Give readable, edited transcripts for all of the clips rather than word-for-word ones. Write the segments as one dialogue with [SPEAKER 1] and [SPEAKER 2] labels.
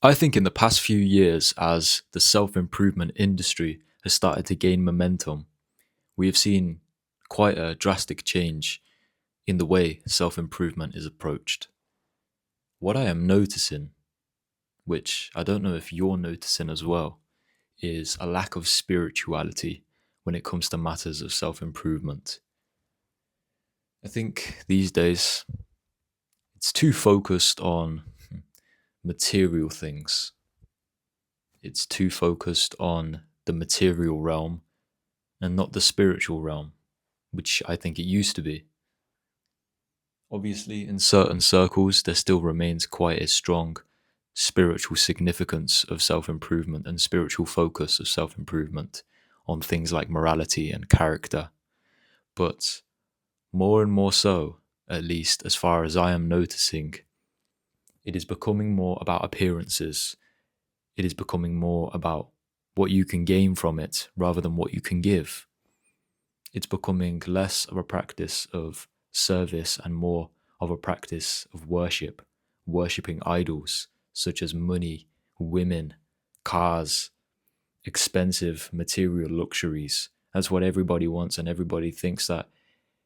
[SPEAKER 1] I think in the past few years, as the self improvement industry has started to gain momentum, we have seen quite a drastic change in the way self improvement is approached. What I am noticing, which I don't know if you're noticing as well, is a lack of spirituality when it comes to matters of self improvement. I think these days it's too focused on material things, it's too focused on the material realm and not the spiritual realm, which I think it used to be. Obviously, in certain circles, there still remains quite a strong spiritual significance of self improvement and spiritual focus of self improvement on things like morality and character. But more and more so, at least as far as I am noticing, it is becoming more about appearances. It is becoming more about what you can gain from it rather than what you can give. It's becoming less of a practice of service and more of a practice of worship, worshipping idols such as money, women, cars, expensive material luxuries. That's what everybody wants, and everybody thinks that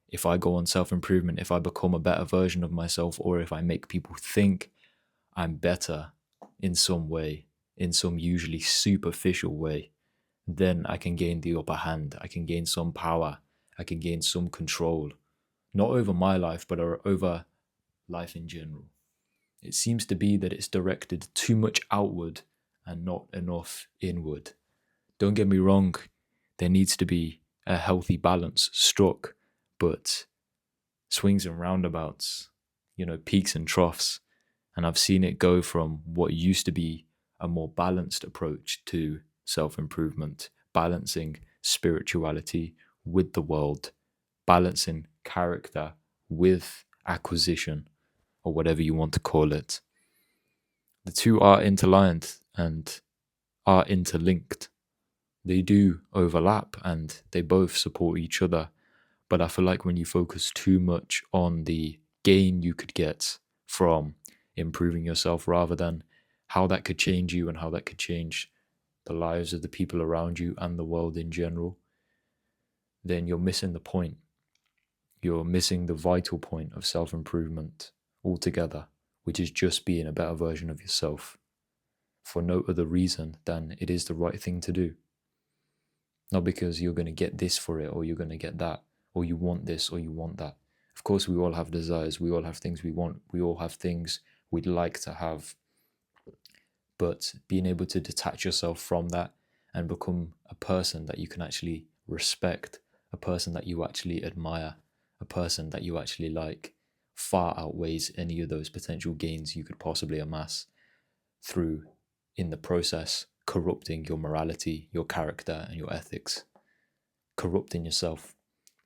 [SPEAKER 1] if I go on self improvement, if I become a better version of myself, or if I make people think I'm better in some way, in some usually superficial way, then I can gain the upper hand. I can gain some power. I can gain some control, not over my life, but over life in general. It seems to be that it's directed too much outward and not enough inward. Don't get me wrong, there needs to be a healthy balance struck, but swings and roundabouts, peaks and troughs. And I've seen it go from what used to be a more balanced approach to self improvement, balancing spirituality with the world, balancing character with acquisition, or whatever you want to call it. The two are interlined and are interlinked. They do overlap and they both support each other. But I feel like when you focus too much on the gain you could get from improving yourself rather than how that could change you and how that could change the lives of the people around you and the world in general, then you're missing the point. You're missing the vital point of self improvement altogether, which is just being a better version of yourself for no other reason than it is the right thing to do. Not because you're going to get this for it or you're going to get that or you want this or you want that. Of course, we all have desires. We all have things we want. We all have things we'd like to have. But being able to detach yourself from that and become a person that you can actually respect, a person that you actually admire, a person that you actually like, far outweighs any of those potential gains you could possibly amass through, in the process, corrupting your morality, your character, and your ethics. Corrupting yourself.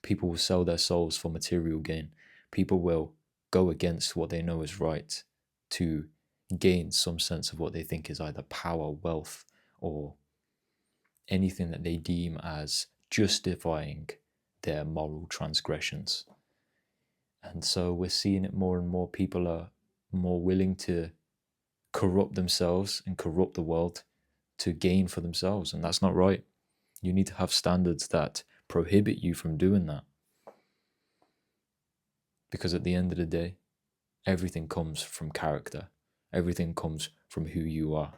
[SPEAKER 1] People will sell their souls for material gain. People will go against what they know is right to gain some sense of what they think is either power, wealth, or anything that they deem as justifying their moral transgressions. And so we're seeing it more and more. People are more willing to corrupt themselves and corrupt the world to gain for themselves. And that's not right. You need to have standards that prohibit you from doing that. Because at the end of the day, everything comes from character. Everything comes from who you are.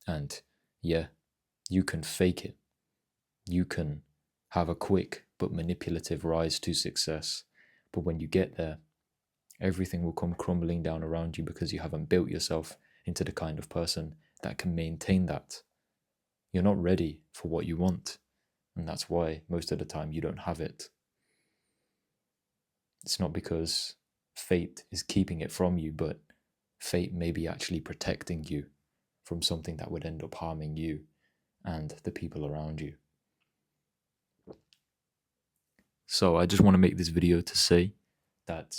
[SPEAKER 1] And yeah, you can fake it. You can have a quick but manipulative rise to success. But when you get there, everything will come crumbling down around you because you haven't built yourself into the kind of person that can maintain that. You're not ready for what you want. And that's why most of the time you don't have it. It's not because fate is keeping it from you, but fate may be actually protecting you from something that would end up harming you and the people around you. So I just want to make this video to say that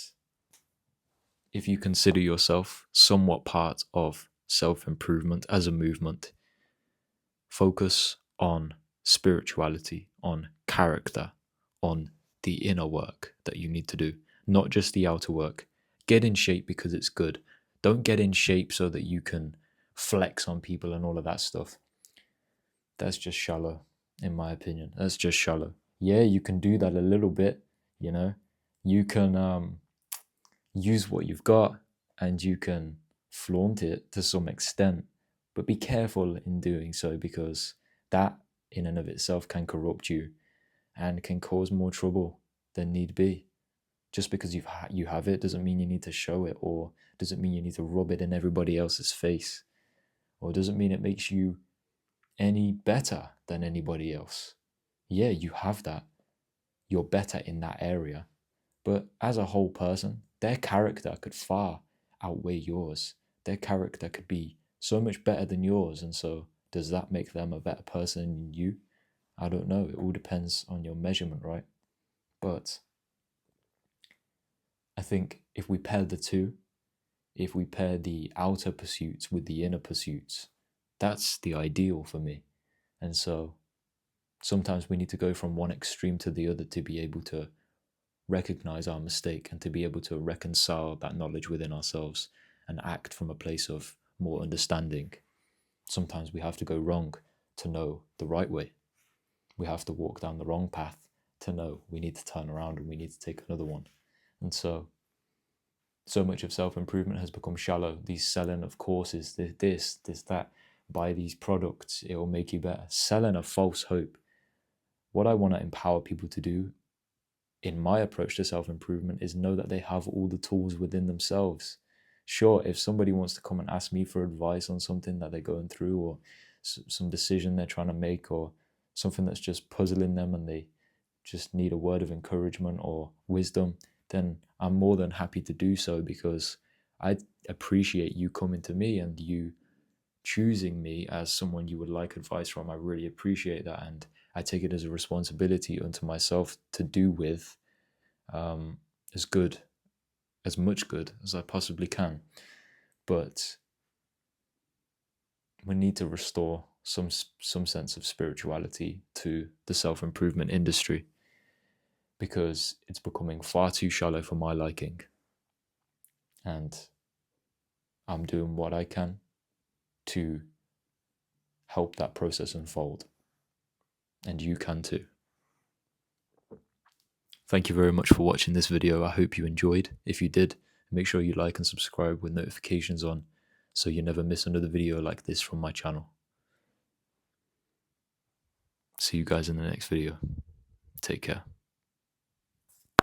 [SPEAKER 1] if you consider yourself somewhat part of self-improvement as a movement, focus on spirituality, on character, on the inner work that you need to do, not just the outer work. Get in shape because it's good. Don't get in shape so that you can flex on people and all of that stuff. That's just shallow, in my opinion. That's just shallow. Yeah, you can do that a little bit, you know. You can use what you've got and you can flaunt it to some extent, but be careful in doing so, because that in and of itself can corrupt you and can cause more trouble than need be. Just because you have it doesn't mean you need to show it, or doesn't mean you need to rub it in everybody else's face, or doesn't mean it makes you any better than anybody else. Yeah, you have that. You're better in that area. But as a whole person, their character could far outweigh yours. Their character could be so much better than yours. And so, does that make them a better person than you? I don't know. It all depends on your measurement, right? But I think if we pair the two, if we pair the outer pursuits with the inner pursuits, that's the ideal for me. And so, sometimes we need to go from one extreme to the other to be able to recognize our mistake and to be able to reconcile that knowledge within ourselves and act from a place of more understanding. Sometimes we have to go wrong to know the right way. We have to walk down the wrong path to know we need to turn around and we need to take another one. And so much of self-improvement has become shallow. These selling of courses, this, that, buy these products, it will make you better. Selling a false hope. What I want to empower people to do in my approach to self-improvement is know that they have all the tools within themselves. Sure, if somebody wants to come and ask me for advice on something that they're going through, or some decision they're trying to make, or something that's just puzzling them and they just need a word of encouragement or wisdom, then I'm more than happy to do so, because I appreciate you coming to me and you choosing me as someone you would like advice from. I really appreciate that, and I take it as a responsibility unto myself to do with as much good as I possibly can. But we need to restore some sense of spirituality to the self-improvement industry, because it's becoming far too shallow for my liking. And I'm doing what I can to help that process unfold. And you can too. Thank you very much for watching this video. I hope you enjoyed. If you did, make sure you like and subscribe with notifications on, so you never miss another video like this from my channel. See you guys in the next video. Take care.